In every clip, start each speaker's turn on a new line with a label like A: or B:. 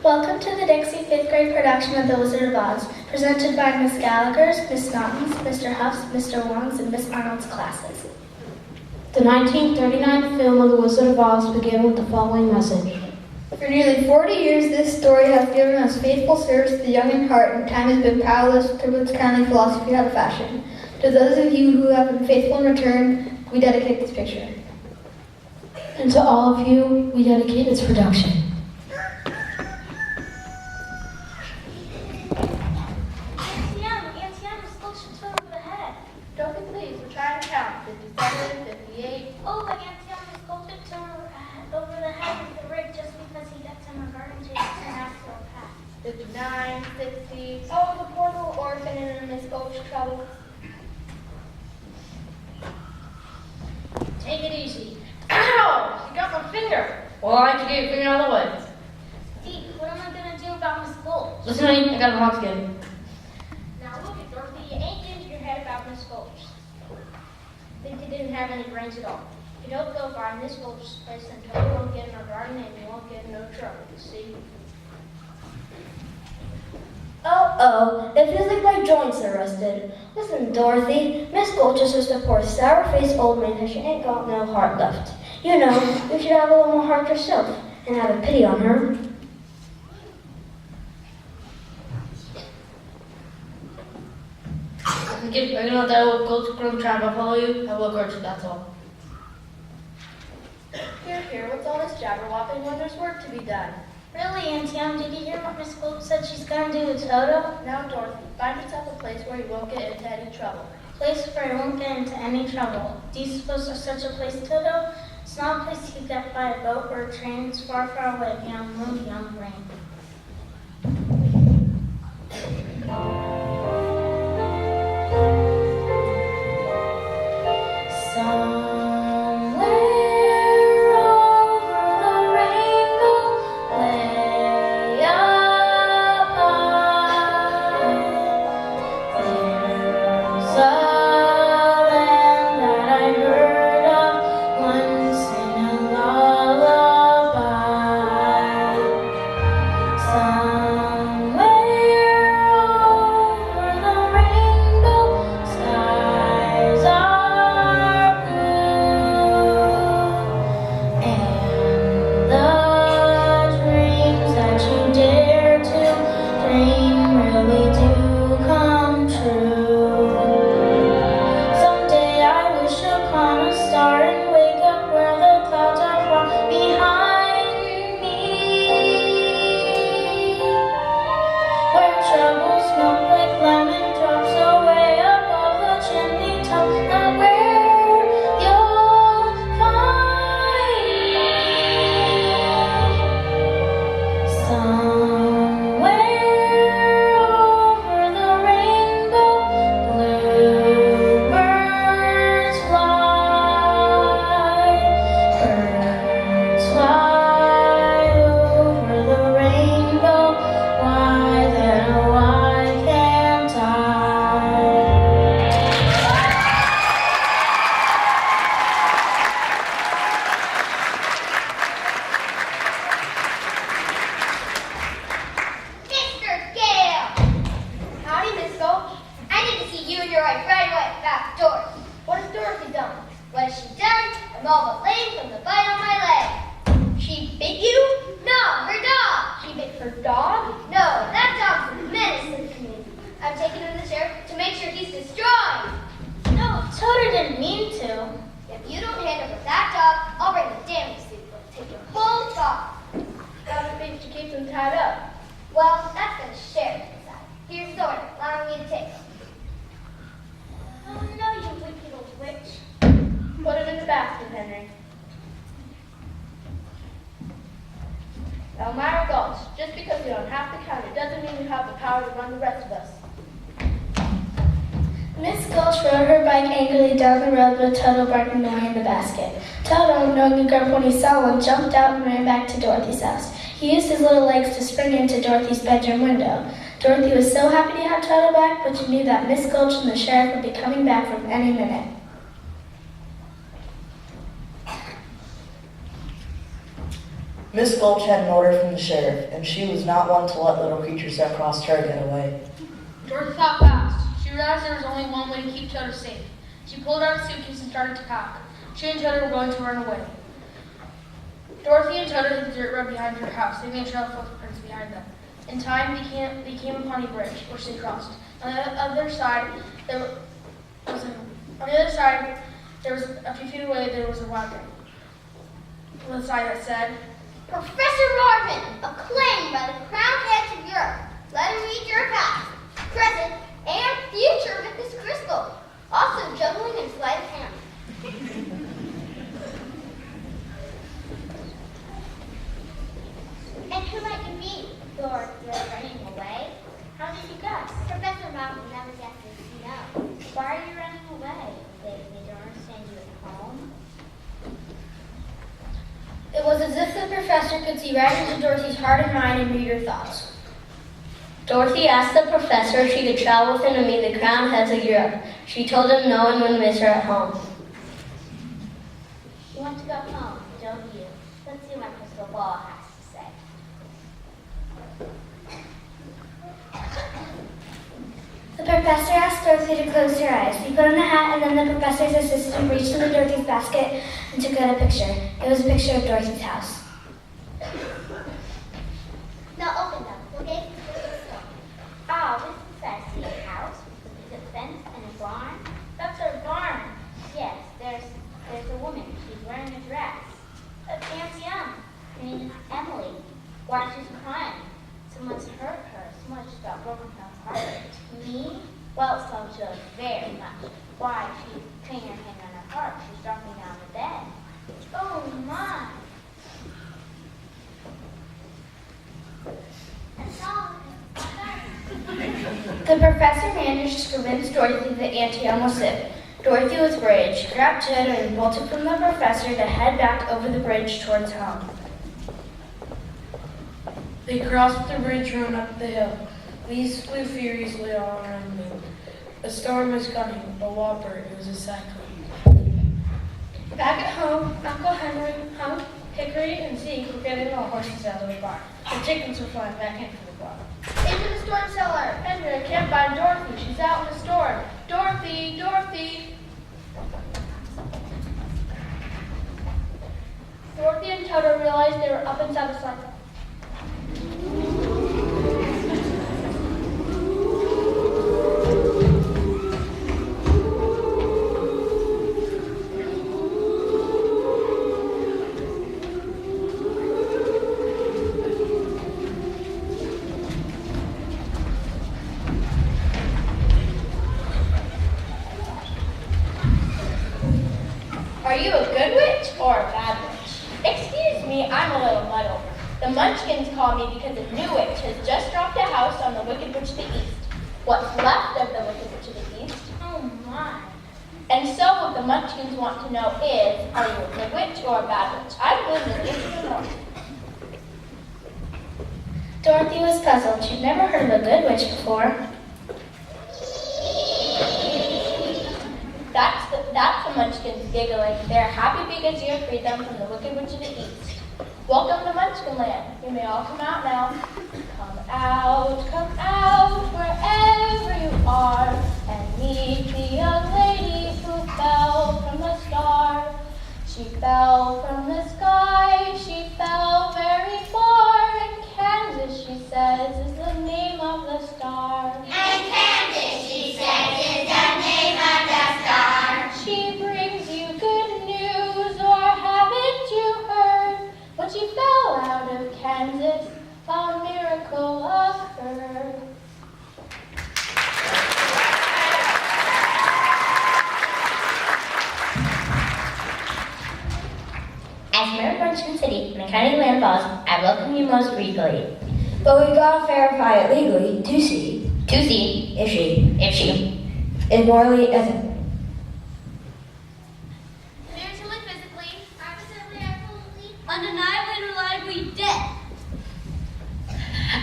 A: Welcome to the Dixie 5th grade production of The Wizard of Oz, presented by Miss Gallagher's, Miss Naughton's, Mr. Huff's, Mr. Wong's, and Miss Arnold's classes.
B: The 1939 film of The Wizard of Oz began with the following message.
C: For nearly 40 years, this story has given us faithful service to the young in heart, and time has been powerless through its kindly philosophy out of fashion. To those of you who have been faithful in return, we dedicate this picture.
B: And to all of you, we dedicate this production.
C: Don't be pleased, we're trying to count. 57, 58.
D: Oh, but Auntie Emma sculpted Turner over the head with the rig just because he got some garden to turn out to a pack.
C: 59, 60. Oh, the poor little orphan in Miss Gulch's trouble.
E: Take it easy. Ow! You got my finger. Well, I can get your finger out of the way.
D: Deke, what am I gonna do about Miss Gulch?
E: Listen to me, I got a hawk skin.
D: Now look at Dorothy, you ain't into your head about Miss Gulch. Think you didn't have any brains at all. You don't go by Miss Gulch's place until you won't get in her garden and you won't get in no trouble, you see?
F: Oh, it feels like my joints are rusted. Listen, Dorothy, Miss Gulch is just a poor, sour-faced old man and she ain't got no heart left. You know, you should have a little more heart yourself and have a pity on her.
E: Are you gonna let that old ghost girl try to follow you? I will hurt you, that's all.
C: Here, what's all this jabber-wopping when there's work to be done?
D: Really, Auntie Em, did you hear what Miss Gulch said she's gonna do to Toto?
C: Now, Dorothy, find yourself a place where you won't get into any trouble.
D: Place where I won't get into any trouble. Do you suppose there's such a place, Toto? It's not a place you could get by a boat or a train. It's far, far away beyond moon, beyond rain.
F: Somewhere over the rainbow, way up high, there's a land that I heard of once in a lullaby. Somewhere over the rainbow, skies are blue, and the dreams that you dare to dream really do come true. Someday I wish upon a star and wake up where the clouds are far behind me, where troubles smoke like lemon drops away above the chimney top, not where you'll find me. Somewhere over the rainbow, bluebirds fly, birds fly over the rainbow. Why then, why can't I?
G: Mr. Gale! Howdy, Miss Gulch. I need to see you and your wife right away about Dorothy. What has Dorothy done? What has she done? I'm all but lame from the bite on my leg. She bit you? No, her dog. She bit her dog? No, that dog's a medicine to me. I've taken him to the sheriff to make sure he's destroyed.
D: No, Toto didn't mean to.
G: If you don't hand over that dog, I'll bring the damage suit and take your whole dog.
C: How do you think to keep them tied up?
G: Well, that's for the sheriff to decide. Here's the order, allowing me to take him.
D: Oh no, you wicked old witch.
C: Put him in the basket, Henry. Elmira Gulch, just because you don't have to count it doesn't mean you have the power to run the rest of us.
A: Miss Gulch rode her bike angrily down the road with Toto barking away in the basket. Toto, knowing a girl when he saw one, jumped out and ran back to Dorothy's house. He used his little legs to spring into Dorothy's bedroom window. Dorothy was so happy to have Toto back, but she knew that Miss Gulch and the sheriff would be coming back from any minute.
H: Miss Gulch had an order from the sheriff, and she was not one to let little creatures that crossed her get away.
E: Dorothy thought fast. She realized there was only one way to keep Toto safe. She pulled out a suitcase and started to pack. She and Toto were going to run away. Dorothy and Toto hit the dirt road behind her house, leaving a trail of footprints behind them. In time, they came upon a bridge, which they crossed. On the other side, there was a few feet away. There was a wagon with a sign that said,
G: Professor Marvin, acclaimed by the crowned heads of Europe. Let him read your past, present, and future with this crystal. Also juggling in sleight of hand. And who might you be? You're running away? How did you guess? Professor Marvin never guesses, you know. Why are you running away? They don't understand you at home?
A: It was as if the professor could see right into Dorothy's heart and mind and read her thoughts. Dorothy asked the professor if she could travel with him to meet the crowned heads of Europe. She told him no one would miss her at home.
G: You want to go home, don't you? Let's see what my crystal ball has to say.
A: The professor asked Dorothy to close her eyes. He put on a hat, and then the professor's assistant reached into Dorothy's basket and took out a picture. It was a picture of Dorothy's house.
G: Now open them. We'll get to the crystal. Oh, this is I see a house. Is it fenced and a barn? That's our barn. Yes, there's a woman. She's wearing a dress. That's Aunt Young. Her name is Emily. Why she's crying? Someone's hurt her. Someone's got broken her heart. Me? Well, so she was very much. Why? She's putting her hand on her heart. She's dropping down the bed. Oh my! That's all.
A: The professor managed to convince Dorothy that Auntie Young was sick. Dorothy was brave. She grabbed Toto and bolted from the professor to head back over the bridge towards home.
E: They crossed the bridge and up the hill. Leaves flew furiously all around the moon. A storm was coming, a whopper, it was a cyclone. Back at home, Uncle Henry, Hump, Hickory, and Zeke were getting all horses out of the barn. The chickens were flying back into the barn.
D: Into the storm cellar.
E: Henry, I can't find Dorothy. She's out in the storm. Dorothy, Dorothy. Dorothy and Toto realized they were up inside the cycle.
D: Are you a good witch or a bad witch? Excuse me, I'm a little muddled. The Munchkins call me because a new witch has just dropped a house on the Wicked Witch of the East. What's left of the Wicked Witch of the East? Oh my. And so what the Munchkins want to know is, are you a good witch or a bad witch? I believe in the East of the North.
A: Dorothy was puzzled. She'd never heard of a good witch before.
D: That's the Munchkins giggling. They're happy because you have freed them from the Wicked Witch of the East. Welcome to Munchkin Land. You may all come out now. Come out, wherever you are, and meet the young lady who fell from the star. She fell from the sky, she fell very far, and Kansas, she says, is the name of the star.
G: And Kansas, she says, is the name of the star.
D: She brings you good news, or haven't you heard? When she fell out of Kansas, a miracle occurred.
A: As Mayor of Munchkin City and the County of Land Falls, I welcome you most gratefully. But we gotta verify it legally to see if she is morally innocent.
G: Spiritually, physically, positively, absolutely, undeniably, and reliably dead.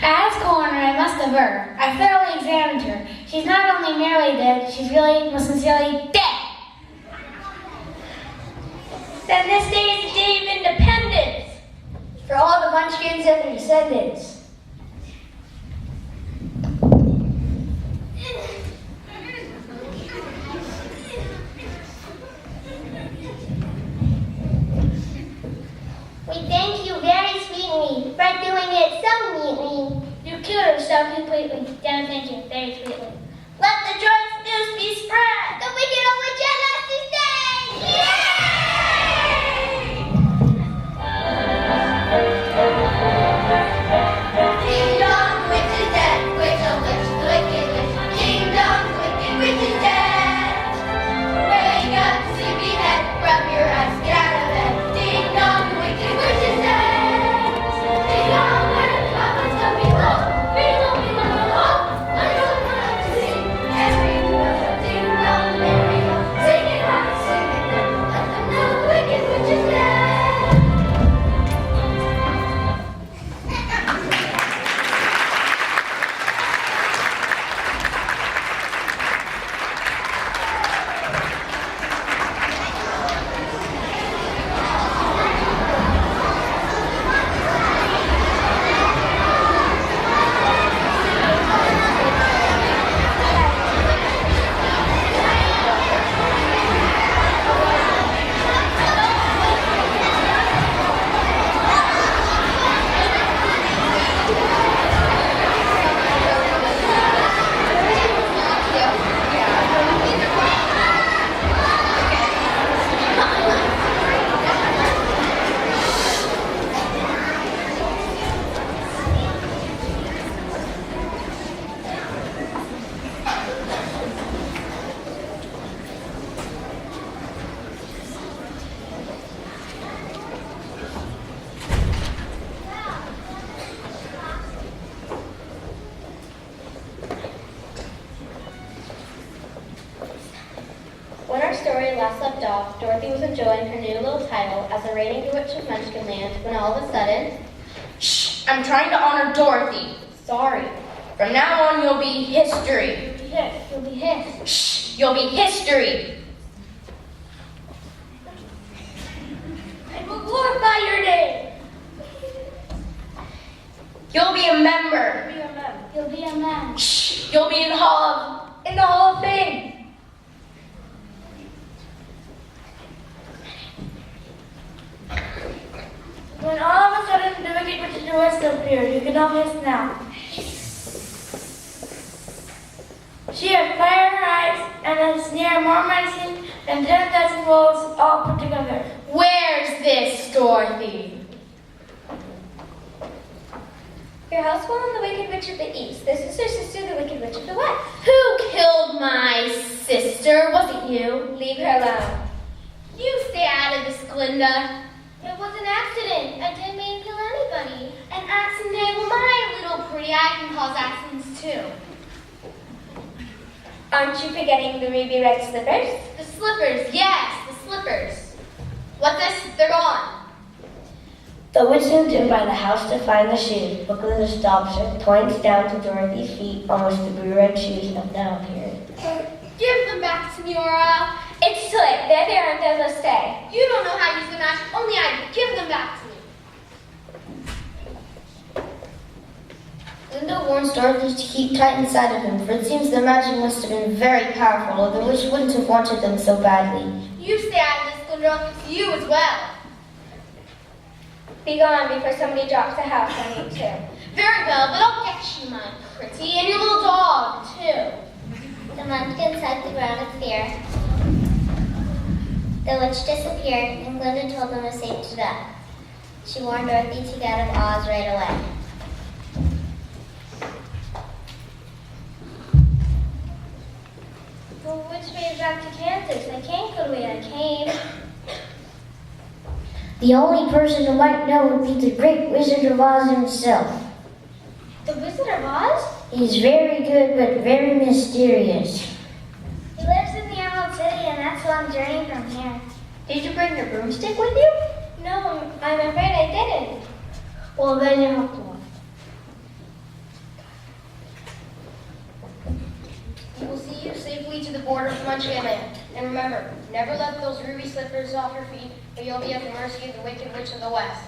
A: As coroner, I must aver, I thoroughly examined her. She's not only merely dead, she's really, most sincerely dead.
D: Then this day is the day of independence.
G: For all the Munchkins and their descendants.
D: We thank you very sweetly for doing it so neatly.
A: You cured her so completely. Don't thank you very sweetly.
D: Let the joyous news be spread. The wicked old witch at last is dead. Ding dong, witch is dead. Witch, oh witch, the wicked witch. Ding dong, wicked witch is dead. Wake up, sleepyhead, rub your eyes, get out of bed. Ding dong, wicked witch is dead. Ding dong, where the clouds come below. Below, below, below. I don't know how to sing. Everyone, ding dong, there we go. Sing it hard, sing it loud. Let them know the wicked witch is dead.
I: When our story last left off, Dorothy was enjoying her new little title as a reigning witch of Munchkinland when all of a sudden...
E: Shh! I'm trying to honor Dorothy.
I: Sorry.
E: From now on, you'll be history.
A: You'll be hissed.
E: Shh! You'll be history.
A: And we'll glorify your name.
E: You'll be a member.
A: You'll be a man.
E: Shh! You'll be in the Hall of Fame.
A: When all of a sudden the wicked witch in the west appeared, you can all hiss now. She had fire in her eyes and a sneer more menacing than 10,000 wolves all put together.
E: Where's this, Dorothy?
I: Your house fell on the Wicked Witch of the East. This is her sister, the Wicked Witch of the West.
E: Who killed my sister? Was it you?
I: Leave her alone.
D: You stay out of this, Glinda. It was an accident. I didn't mean to kill anybody. An accident? Well, my little pretty, I can cause accidents too.
I: Aren't you forgetting the ruby red slippers?
D: The slippers, yes, the slippers. What's this? They're gone.
F: The witch moved in by the house to find the shoes, but Glinda stops her, points down to Dorothy's feet, on which the blue red shoes have now appeared.
D: Give them back to me, Aura.
I: It's too late. They're there and they'll stay.
D: You don't know how to use the magic. Only I do. Give them back to me.
F: Glinda warns Dorothy to keep tight inside of him, for it seems the magic must have been very powerful, or the witch wouldn't have wanted them so badly.
D: You stay out of this, Glinda. You as well.
I: Be gone before somebody drops the house on you too.
D: Very well, but I'll get you, my pretty, and your little dog, too.
G: The Munchkins had the ground of fear. The witch disappeared, and Glinda told them it was safe to go. She warned Dorothy to get out of Oz right away.
A: Well, which way is back to Kansas? I can't go the way I came.
F: The only person who might know would be the great Wizard of Oz himself.
A: The Wizard of Oz?
F: He's very good, but very mysterious.
A: He lives in the Emerald City, and that's a long journey from here.
I: Did you bring your broomstick with you?
A: No, I'm afraid I didn't.
B: Well, then you have to walk.
E: We will see you safely to the border of Munchkinland. And remember, never let those ruby slippers off your feet, or you'll be at the mercy of the Wicked Witch of the West.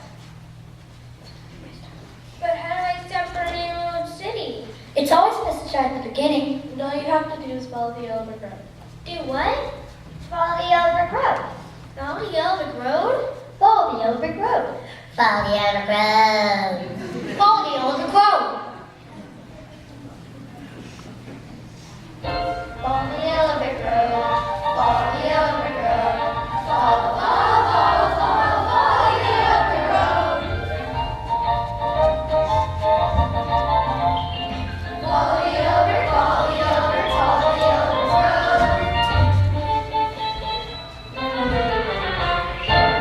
A: It's always best to start at the beginning.
I: All you have to do is follow the yellow brick road.
G: Do what? Follow the yellow brick road.
I: Follow the yellow brick road?
G: Follow the yellow brick road. Follow the yellow brick road. Follow the yellow brick road. Follow the yellow brick road. Follow the yellow brick road. Follow the yellow brick road. Follow the yellow brick, follow the yellow brick, follow the yellow brick road.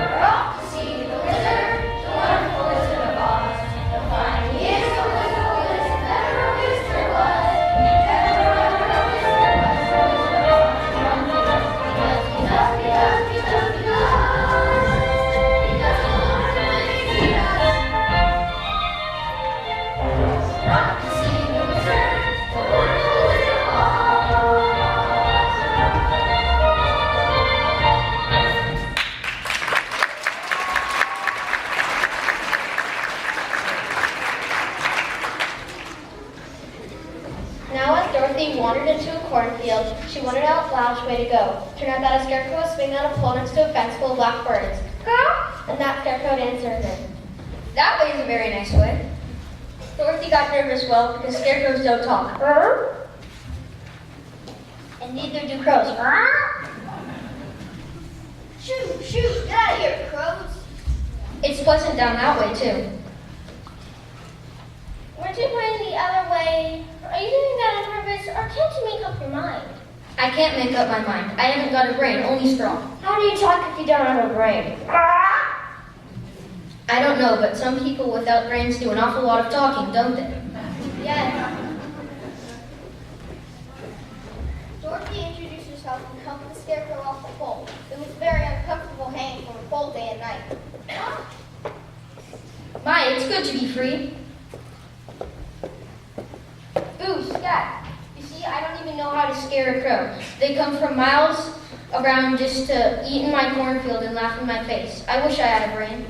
G: We're off to see the wizard, the wonderful Wizard of Oz. The fine he is, the wizard was, never a wizard was. Never a wizard was, the Wizard of Oz. Because he does, because he does, because he does the wonderful things he does. We're off to see the wizard, the wonderful Wizard of Oz.
I: Now as Dorothy wandered into a cornfield, she wondered out loud which way to go. Turned out that a scarecrow was swinging on a pole next to a fence full of black birds. Girl! And that scarecrow answered her.
C: That way is a very nice way.
I: Dorothy got nervous, well, because scarecrows don't talk. And neither do crows.
G: Shoot, shoot, get out of here, crows.
C: It's pleasant down that way, too.
G: Weren't you going the other way? Are you doing that on purpose, or can't you make up your mind?
C: I can't make up my mind. I haven't got a brain, only straw.
I: How do you talk if you don't have a brain?
C: I don't know, but some people without brains do an awful lot of talking, don't they?
G: Yes. Dorothy introduced herself and helped the scarecrow off the pole. It was very uncomfortable hanging from a pole day and night.
C: My, it's good to be free.
I: Ooh, scat. You see, I don't even know how to scare a crow. They come from miles around just to eat in my cornfield and laugh in my face. I wish I had a brain.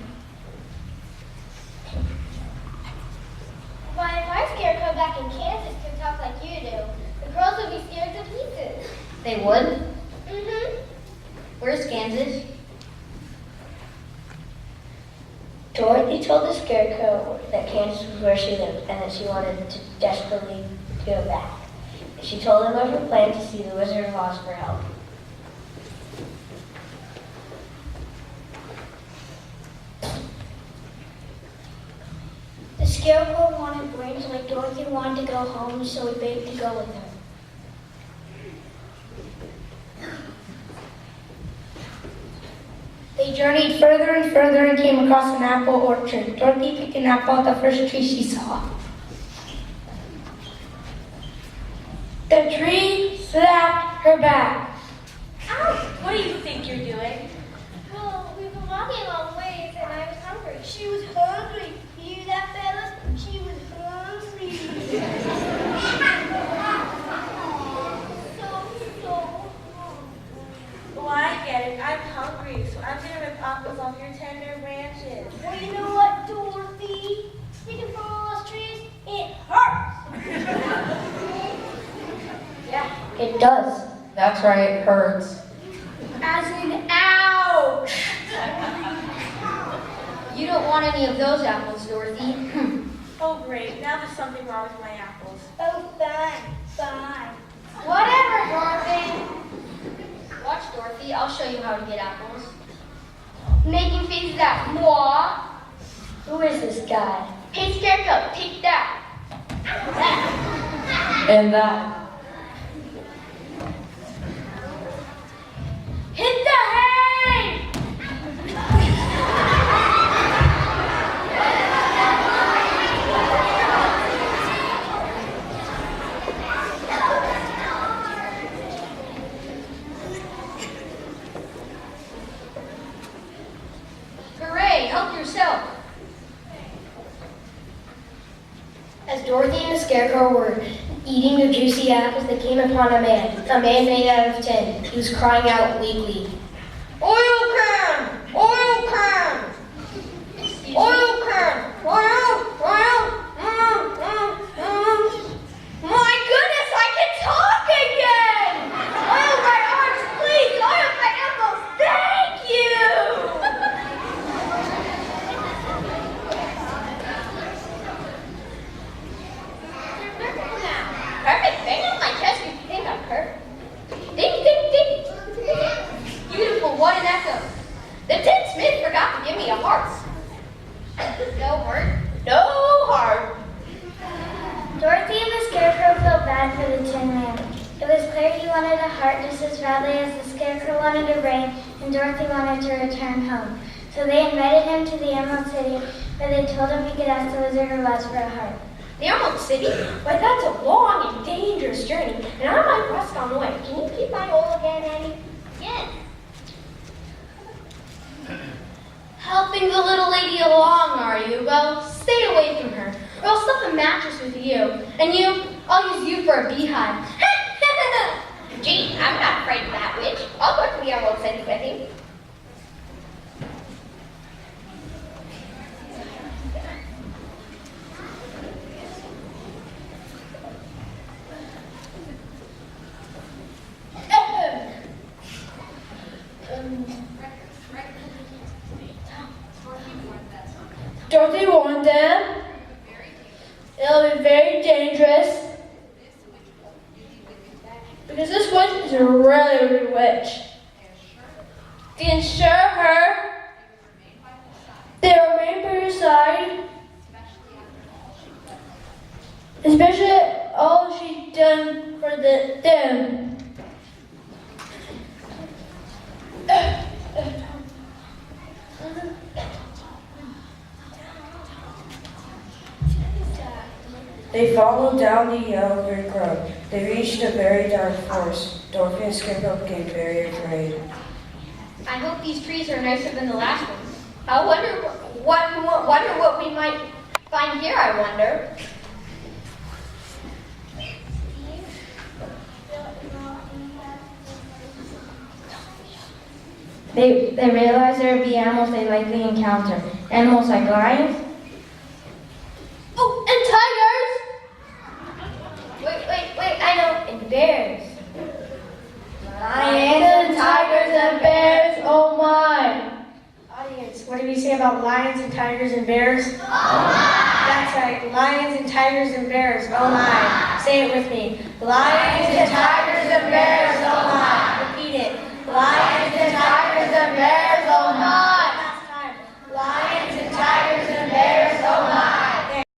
G: Why, if our scarecrow back in Kansas could talk like you do, the girls would be scared to pieces.
C: They would?
G: Mm-hmm.
C: Where's Kansas?
A: Dorothy told the scarecrow that Kansas was where she lived and that she wanted to desperately go back. She told him of her plan to see the Wizard of Oz for help. The scarecrow wanted brains like Dorothy wanted to go home, so he begged to go with her. They journeyed further and further and came across an apple orchard. Dorothy picked an apple at the first tree she saw. The tree slapped her back.
G: Ouch!
F: What do you think you're doing?
G: Well, we've been walking a long ways and I was hungry. She was hungry. You hear that, fellas? She was hungry. so.
F: Well, I get it. I'm hungry, so I'm gonna rip apples off your tender branches.
G: Well, you know what, Dorothy? Sticking from all those trees, it hurts.
A: Yeah, it does.
H: That's right, it hurts.
G: As in, ouch!
C: You don't want any of those apples, Dorothy.
F: Oh, great. Now there's something wrong with my apples.
G: Oh, fine.
I: Whatever, Dorothy. Watch, Dorothy. I'll show you how to get apples.
G: Making faces at moi.
A: Who is this guy?
G: Hey, scarecrow, take that.
H: And that.
G: Hit the hay!
C: Hooray, help yourself.
A: As Dorothy and the Scarecrow were eating the juicy apples, they came upon a man made out of tin. He was crying out weakly.
C: Oil can! Oil can! Oil can! Oil! Oil!
I: what an echo. The tin smith forgot to give me a heart. No heart? No heart.
F: Dorothy and the Scarecrow felt bad for the Tin Man. It was clear he wanted a heart just as badly as the Scarecrow wanted a brain, and Dorothy wanted to return home. So they invited him to the Emerald City, where they told him he could ask the Wizard of Oz for a heart.
I: The Emerald City? Why, that's a long and dangerous journey, and I might rust on the way. Can you keep my hole again, Annie?
G: Yes.
I: Helping the little lady along, are you? Well, stay away from her, or I'll stuff a mattress with you. And you, I'll use you for a beehive. Gee, I'm not afraid of that witch. I'll go to the Emerald City with you.
A: Dorothy warned them. It'll be very dangerous. Because this witch is a really rude witch. To ensure her, they remain by your side. Especially all she's done for them.
J: They followed down the yellow brick road. They reached a very dark forest. Dorothy and Scarecrow became very afraid.
I: I hope these trees are nicer than the last ones. I wonder what we might find here, I wonder.
B: They realized there would be animals they likely encounter. Animals like lions.
A: Oh, and tigers!
I: Wait, I know. And bears.
A: Lions and tigers and bears, oh my!
B: Audience, what did we say about lions and tigers and bears?
A: Oh my!
B: That's right, lions and tigers and bears, oh my. Say it with me.
A: Lions and tigers and bears, oh my!
B: Repeat it.
A: Lions